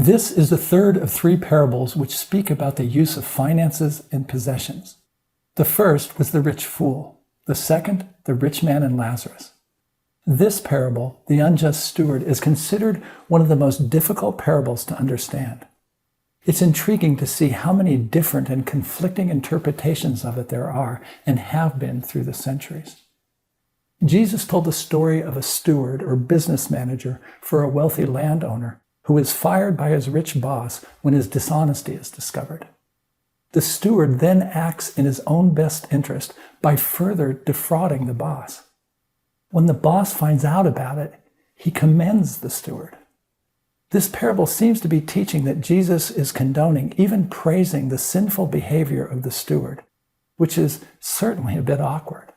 This is the third of three parables which speak about the use of finances and possessions. The first was the rich fool. The second, the rich man and Lazarus. This parable, the unjust steward, is considered one of the most difficult parables to understand. It's intriguing to see how many different and conflicting interpretations of it there are and have been through the centuries. Jesus told the story of a steward or business manager for a wealthy landowner who is fired by his rich boss when his dishonesty is discovered. The steward then acts in his own best interest by further defrauding the boss. When the boss finds out about it, he commends the steward. This parable seems to be teaching that Jesus is condoning, even praising, the sinful behavior of the steward, which is certainly a bit awkward.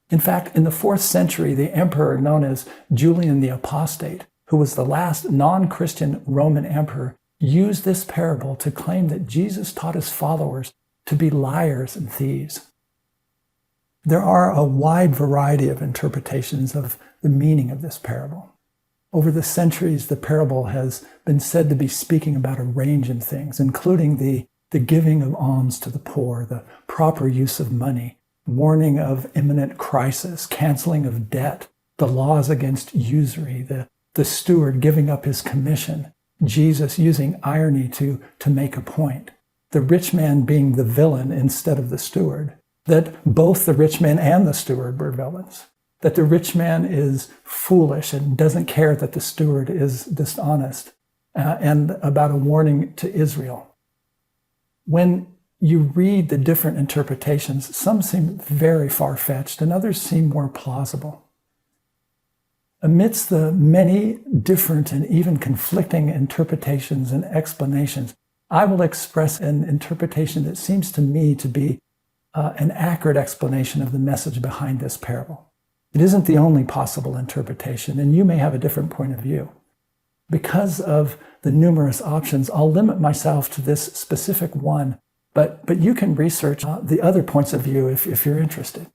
In fact, in the 4th century, the emperor known as Julian the Apostate, who was the last non-Christian Roman emperor, used this parable to claim that Jesus taught his followers to be liars and thieves. There are a wide variety of interpretations of the meaning of this parable. Over the centuries, the parable has been said to be speaking about a range of things, including the giving of alms to the poor, the proper use of money, warning of imminent crisis, canceling of debt, the laws against usury, the steward giving up his commission, Jesus using irony to make a point, the rich man being the villain instead of the steward, that both the rich man and the steward were villains, that the rich man is foolish and doesn't care that the steward is dishonest, and about a warning to Israel. When you read the different interpretations, some seem very far-fetched and others seem more plausible. Amidst the many different and even conflicting interpretations and explanations, I will express an interpretation that seems to me to be an accurate explanation of the message behind this parable. It isn't the only possible interpretation, and you may have a different point of view. Because of the numerous options, I'll limit myself to this specific one, but you can research the other points of view if you're interested.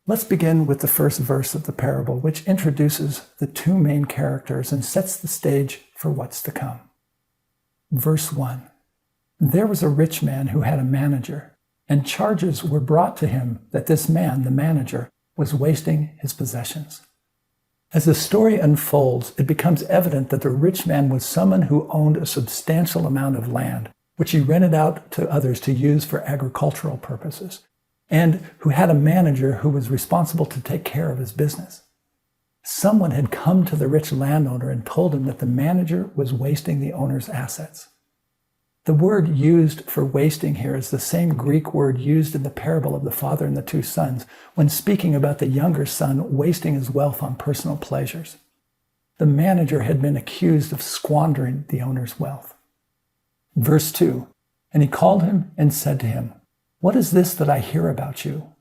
Let's begin with the first verse of the parable, which introduces the two main characters and sets the stage for what's to come. Verse 1. There was a rich man who had a manager, and charges were brought to him that this man, the manager, was wasting his possessions. As the story unfolds, it becomes evident that the rich man was someone who owned a substantial amount of land, which he rented out to others to use for agricultural purposes, and who had a manager who was responsible to take care of his business. Someone had come to the rich landowner and told him that the manager was wasting the owner's assets. The word used for wasting here is the same Greek word used in the parable of the father and the two sons when speaking about the younger son wasting his wealth on personal pleasures. The manager had been accused of squandering the owner's wealth. Verse 2, and he called him and said to him, "What is this that I hear about you?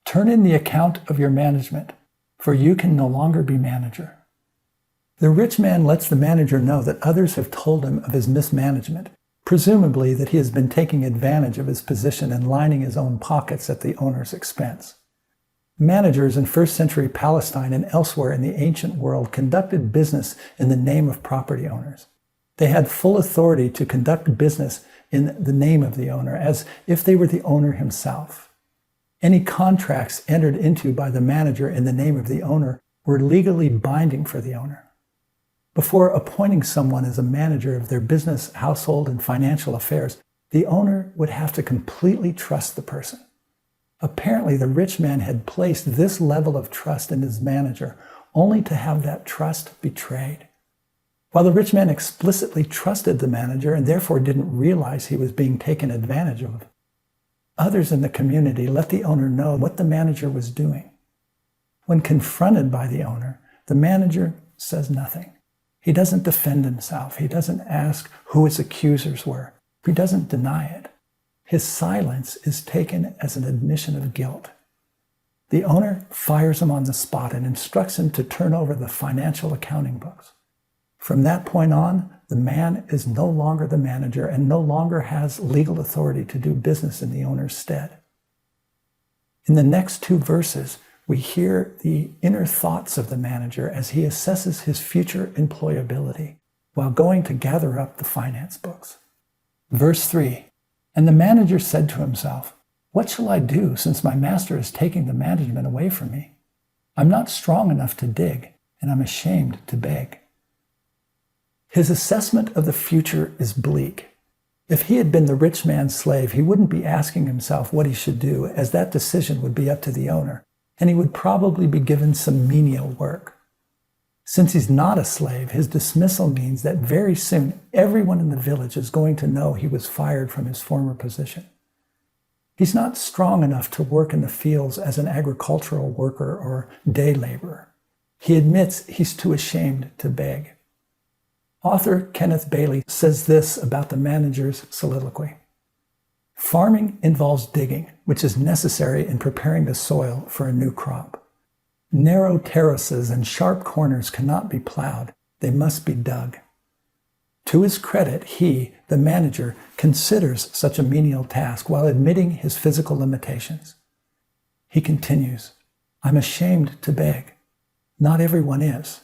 Turn in the account of your management, for you can no longer be manager." The rich man lets the manager know that others have told him of his mismanagement, presumably that he has been taking advantage of his position and lining his own pockets at the owner's expense. Managers in 1st century Palestine and elsewhere in the ancient world conducted business in the name of property owners. They had full authority to conduct business in the name of the owner, as if they were the owner himself. Any contracts entered into by the manager in the name of the owner were legally binding for the owner. Before appointing someone as a manager of their business, household, and financial affairs, the owner would have to completely trust the person. Apparently, the rich man had placed this level of trust in his manager, only to have that trust betrayed. While the rich man explicitly trusted the manager and therefore didn't realize he was being taken advantage of, others in the community let the owner know what the manager was doing. When confronted by the owner, the manager says nothing. He doesn't defend himself. He doesn't ask who his accusers were. He doesn't deny it. His silence is taken as an admission of guilt. The owner fires him on the spot and instructs him to turn over the financial accounting books. From that point on, the man is no longer the manager and no longer has legal authority to do business in the owner's stead. In the next two verses, we hear the inner thoughts of the manager as he assesses his future employability. while going to gather up the finance books. Verse 3, and the manager said to himself, what shall I do since my master is taking the management away from me? I'm not strong enough to dig, and I'm ashamed to beg. His assessment of the future is bleak. If he had been the rich man's slave, he wouldn't be asking himself what he should do, as that decision would be up to the owner, and he would probably be given some menial work. Since he's not a slave, his dismissal means that very soon everyone in the village is going to know he was fired from his former position. He's not strong enough to work in the fields as an agricultural worker or day laborer. He admits he's too ashamed to beg. Author Kenneth Bailey says this about the manager's soliloquy. Farming involves digging, which is necessary in preparing the soil for a new crop. Narrow terraces and sharp corners cannot be plowed. They must be dug. To his credit, he, the manager, considers such a menial task while admitting his physical limitations. He continues, I'm ashamed to beg. Not everyone is.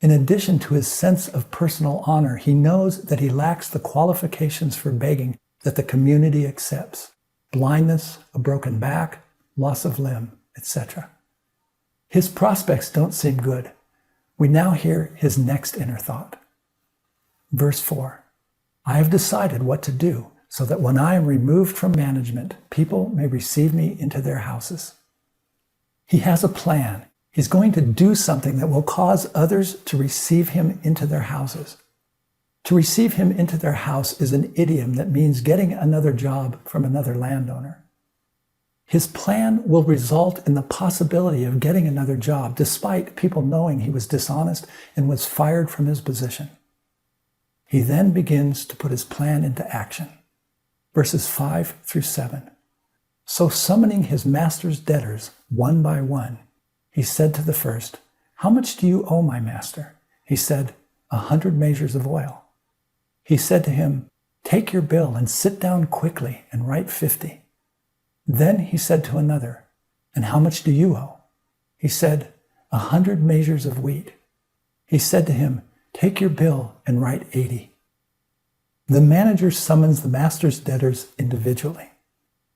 In addition to his sense of personal honor, he knows that he lacks the qualifications for begging that the community accepts: blindness, a broken back, loss of limb, etc. His prospects don't seem good. We now hear his next inner thought. Verse 4, I have decided what to do so that when I am removed from management, people may receive me into their houses. He has a plan. He's going to do something that will cause others to receive him into their houses. To receive him into their house is an idiom that means getting another job from another landowner. His plan will result in the possibility of getting another job, despite people knowing he was dishonest and was fired from his position. He then begins to put his plan into action. Verses 5 through 7. So summoning his master's debtors one by one, he said to the first, how much do you owe my master? He said, 100 measures of oil. He said to him, take your bill and sit down quickly and write 50. Then he said to another, and how much do you owe? He said, 100 measures of wheat. He said to him, take your bill and write 80. The manager summons the master's debtors individually.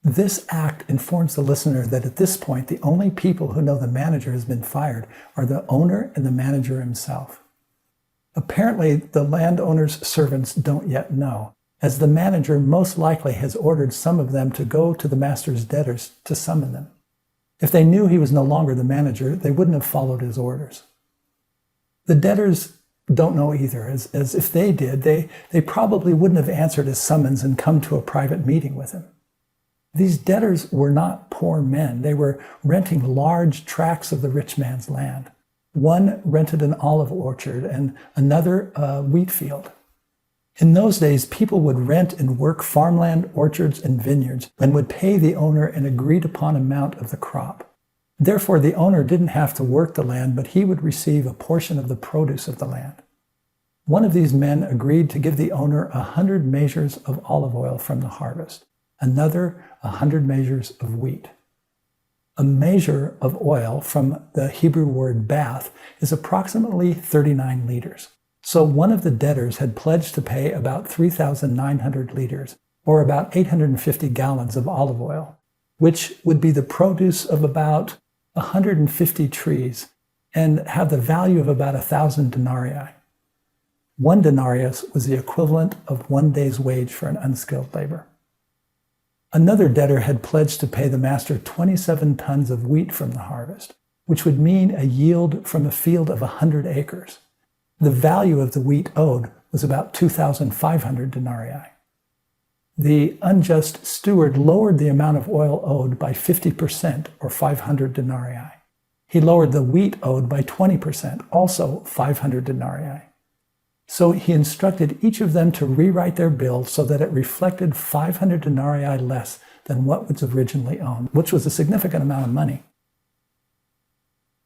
This act informs the listener that at this point, the only people who know the manager has been fired are the owner and the manager himself. Apparently, the landowner's servants don't yet know, as the manager most likely has ordered some of them to go to the master's debtors to summon them. If they knew he was no longer the manager, they wouldn't have followed his orders. The debtors don't know either, as if they did, they probably wouldn't have answered his summons and come to a private meeting with him. These debtors were not poor men. They were renting large tracts of the rich man's land. One rented an olive orchard and another a wheat field. In those days, people would rent and work farmland, orchards, and vineyards and would pay the owner an agreed-upon amount of the crop. Therefore, the owner didn't have to work the land, but he would receive a portion of the produce of the land. One of these men agreed to give the owner 100 measures of olive oil from the harvest, another 100 measures of wheat. A measure of oil, from the Hebrew word bath, is approximately 39 liters. So one of the debtors had pledged to pay about 3,900 liters, or about 850 gallons of olive oil, which would be the produce of about 150 trees and have the value of about 1,000 denarii. 1 denarius was the equivalent of 1 day's wage for an unskilled labor. Another debtor had pledged to pay the master 27 tons of wheat from the harvest, which would mean a yield from a field of 100 acres. The value of the wheat owed was about 2,500 denarii. The unjust steward lowered the amount of oil owed by 50%, or 500 denarii. He lowered the wheat owed by 20%, also 500 denarii. So he instructed each of them to rewrite their bill so that it reflected 500 denarii less than what was originally owed, which was a significant amount of money.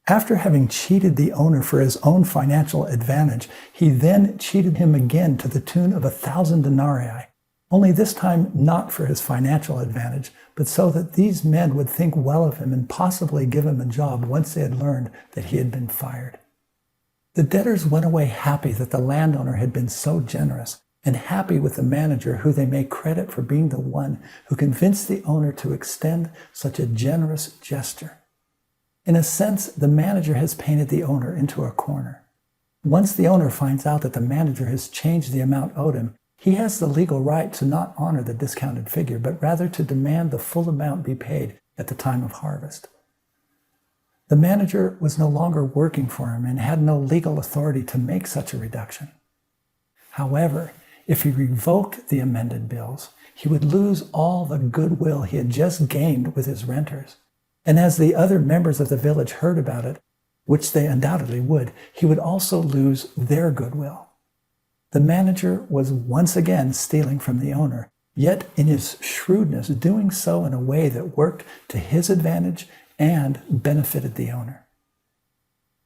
After having cheated the owner for his own financial advantage, he then cheated him again to the tune of 1,000 denarii, only this time not for his financial advantage, but so that these men would think well of him and possibly give him a job once they had learned that he had been fired. The debtors went away happy that the landowner had been so generous, and happy with the manager who they may credit for being the one who convinced the owner to extend such a generous gesture. In a sense, the manager has painted the owner into a corner. Once the owner finds out that the manager has changed the amount owed him, he has the legal right to not honor the discounted figure, but rather to demand the full amount be paid at the time of harvest. The manager was no longer working for him and had no legal authority to make such a reduction. However, if he revoked the amended bills, he would lose all the goodwill he had just gained with his renters. And as the other members of the village heard about it, which they undoubtedly would, he would also lose their goodwill. The manager was once again stealing from the owner, yet in his shrewdness doing so in a way that worked to his advantage and benefited the owner.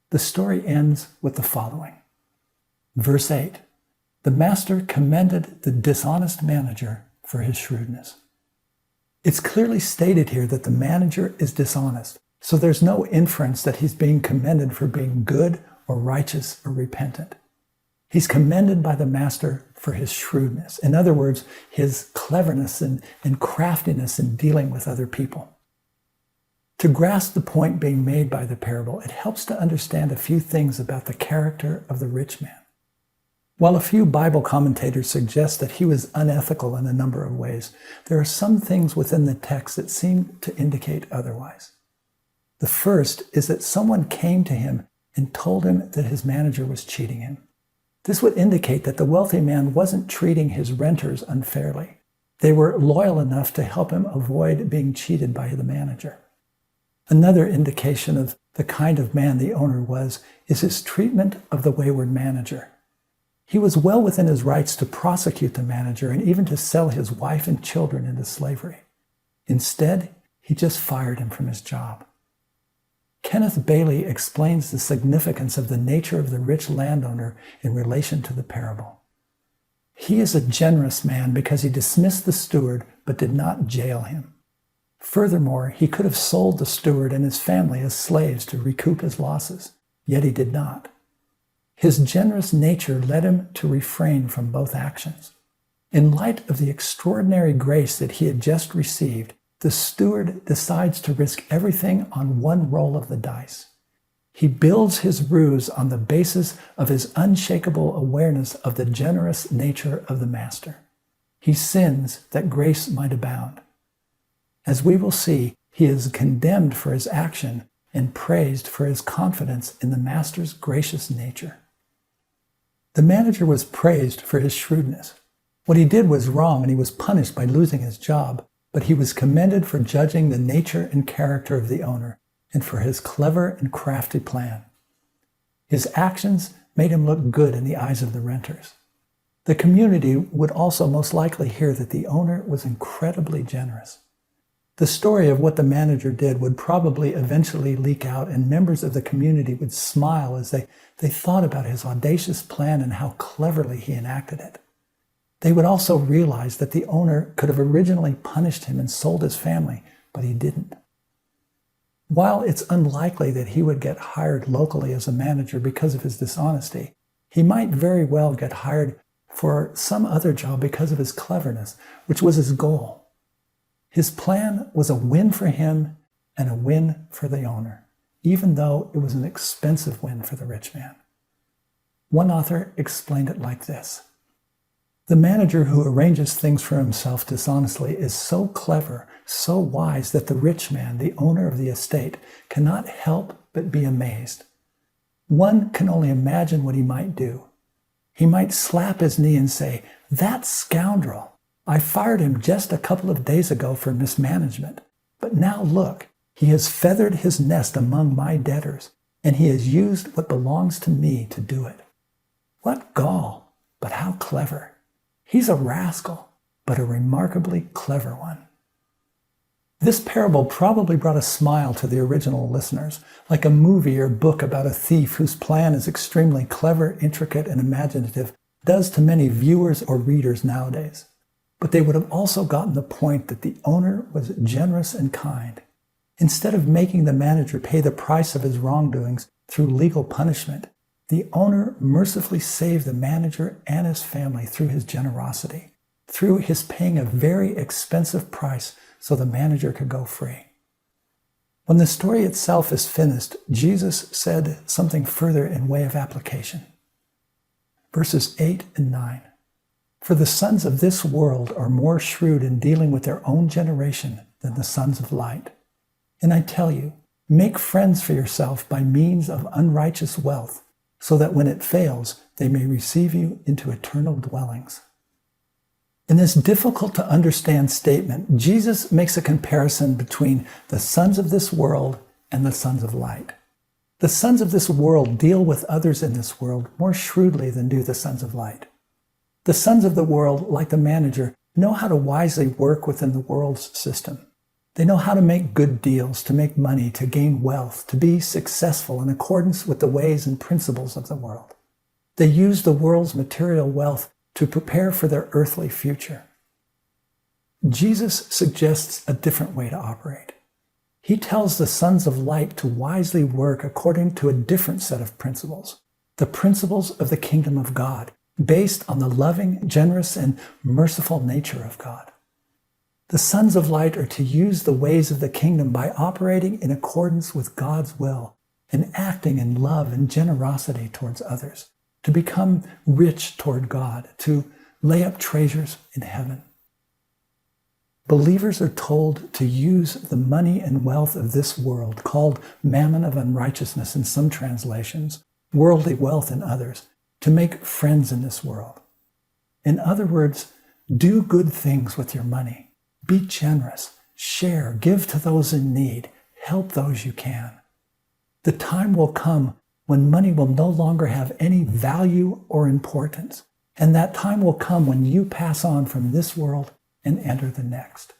The story ends with the following. Verse 8, the master commended the dishonest manager for his shrewdness. It's clearly stated here that the manager is dishonest, so there's no inference that he's being commended for being good or righteous or repentant. He's commended by the master for his shrewdness. In other words, his cleverness and craftiness in dealing with other people. To grasp the point being made by the parable, it helps to understand a few things about the character of the rich man. While a few Bible commentators suggest that he was unethical in a number of ways, there are some things within the text that seem to indicate otherwise. The first is that someone came to him and told him that his manager was cheating him. This would indicate that the wealthy man wasn't treating his renters unfairly. They were loyal enough to help him avoid being cheated by the manager. Another indication of the kind of man the owner was is his treatment of the wayward manager. He was well within his rights to prosecute the manager and even to sell his wife and children into slavery. Instead, he just fired him from his job. Kenneth Bailey explains the significance of the nature of the rich landowner in relation to the parable. He is a generous man because he dismissed the steward but did not jail him. Furthermore, he could have sold the steward and his family as slaves to recoup his losses, yet he did not. His generous nature led him to refrain from both actions. In light of the extraordinary grace that he had just received, the steward decides to risk everything on one roll of the dice. He builds his ruse on the basis of his unshakable awareness of the generous nature of the master. He sins that grace might abound. As we will see, he is condemned for his action and praised for his confidence in the master's gracious nature. The manager was praised for his shrewdness. What he did was wrong and he was punished by losing his job, but he was commended for judging the nature and character of the owner and for his clever and crafty plan. His actions made him look good in the eyes of the renters. The community would also most likely hear that the owner was incredibly generous. The story of what the manager did would probably eventually leak out, and members of the community would smile as they thought about his audacious plan and how cleverly he enacted it. They would also realize that the owner could have originally punished him and sold his family, but he didn't. While it's unlikely that he would get hired locally as a manager because of his dishonesty, he might very well get hired for some other job because of his cleverness, which was his goal. His plan was a win for him and a win for the owner, even though it was an expensive win for the rich man. One author explained it like this. The manager who arranges things for himself dishonestly is so clever, so wise that the rich man, the owner of the estate, cannot help but be amazed. One can only imagine what he might do. He might slap his knee and say, "That scoundrel! I fired him just a couple of days ago for mismanagement. But now look, he has feathered his nest among my debtors, and he has used what belongs to me to do it. What gall, but how clever! He's a rascal, but a remarkably clever one." This parable probably brought a smile to the original listeners, like a movie or book about a thief whose plan is extremely clever, intricate, and imaginative does to many viewers or readers nowadays. But they would have also gotten the point that the owner was generous and kind. Instead of making the manager pay the price of his wrongdoings through legal punishment, The owner mercifully saved the manager and his family through his generosity, through his paying a very expensive price so the manager could go free. When the story itself is finished, Jesus said something further in way of application. Verses 8 and 9. For the sons of this world are more shrewd in dealing with their own generation than the sons of light. And I tell you, make friends for yourself by means of unrighteous wealth, so that when it fails, they may receive you into eternal dwellings. In this difficult to understand statement, Jesus makes a comparison between the sons of this world and the sons of light. The sons of this world deal with others in this world more shrewdly than do the sons of light. The sons of the world, like the manager, know how to wisely work within the world's system. They know how to make good deals, to make money, to gain wealth, to be successful in accordance with the ways and principles of the world. They use the world's material wealth to prepare for their earthly future. Jesus suggests a different way to operate. He tells the sons of light to wisely work according to a different set of principles, the principles of the kingdom of God, based on the loving, generous, and merciful nature of God. The sons of light are to use the ways of the kingdom by operating in accordance with God's will and acting in love and generosity towards others, to become rich toward God, to lay up treasures in heaven. Believers are told to use the money and wealth of this world, called mammon of unrighteousness in some translations, worldly wealth in others, to make friends in this world. In other words, do good things with your money. Be generous, share, give to those in need, help those you can. The time will come when money will no longer have any value or importance, and that time will come when you pass on from this world and enter the next.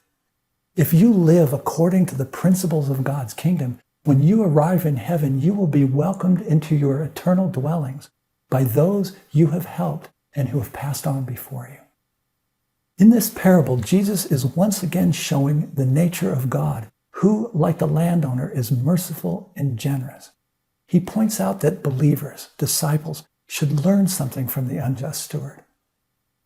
If you live according to the principles of God's kingdom, when you arrive in heaven, you will be welcomed into your eternal dwellings by those you have helped and who have passed on before you. In this parable, Jesus is once again showing the nature of God, who, like the landowner, is merciful and generous. He points out that believers, disciples, should learn something from the unjust steward.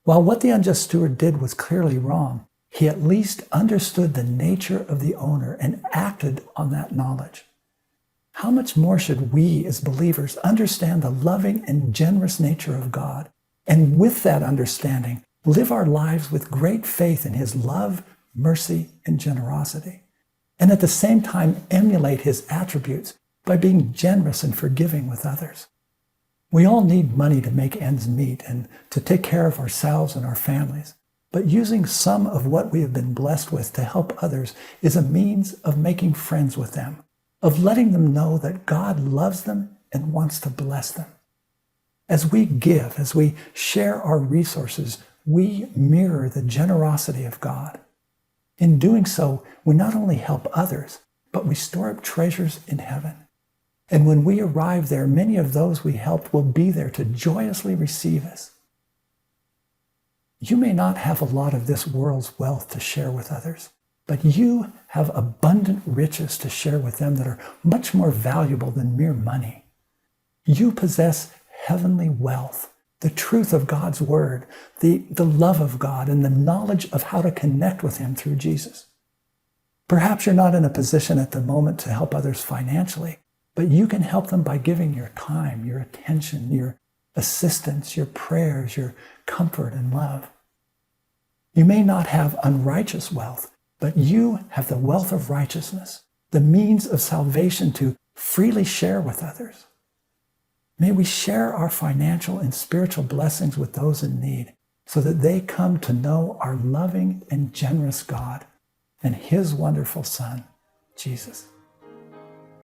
While what the unjust steward did was clearly wrong, he at least understood the nature of the owner and acted on that knowledge. How much more should we as believers understand the loving and generous nature of God, and with that understanding, live our lives with great faith in his love, mercy, and generosity, and at the same time emulate his attributes by being generous and forgiving with others. We all need money to make ends meet and to take care of ourselves and our families, but using some of what we have been blessed with to help others is a means of making friends with them, of letting them know that God loves them and wants to bless them. As we give, as we share our resources, we mirror the generosity of God. In doing so, we not only help others, but we store up treasures in heaven. And when we arrive there, many of those we helped will be there to joyously receive us. You may not have a lot of this world's wealth to share with others, but you have abundant riches to share with them that are much more valuable than mere money. You possess heavenly wealth, the truth of God's word, the love of God, and the knowledge of how to connect with him through Jesus. Perhaps you're not in a position at the moment to help others financially, but you can help them by giving your time, your attention, your assistance, your prayers, your comfort and love. You may not have unrighteous wealth, but you have the wealth of righteousness, the means of salvation to freely share with others. May we share our financial and spiritual blessings with those in need so that they come to know our loving and generous God and his wonderful Son, Jesus.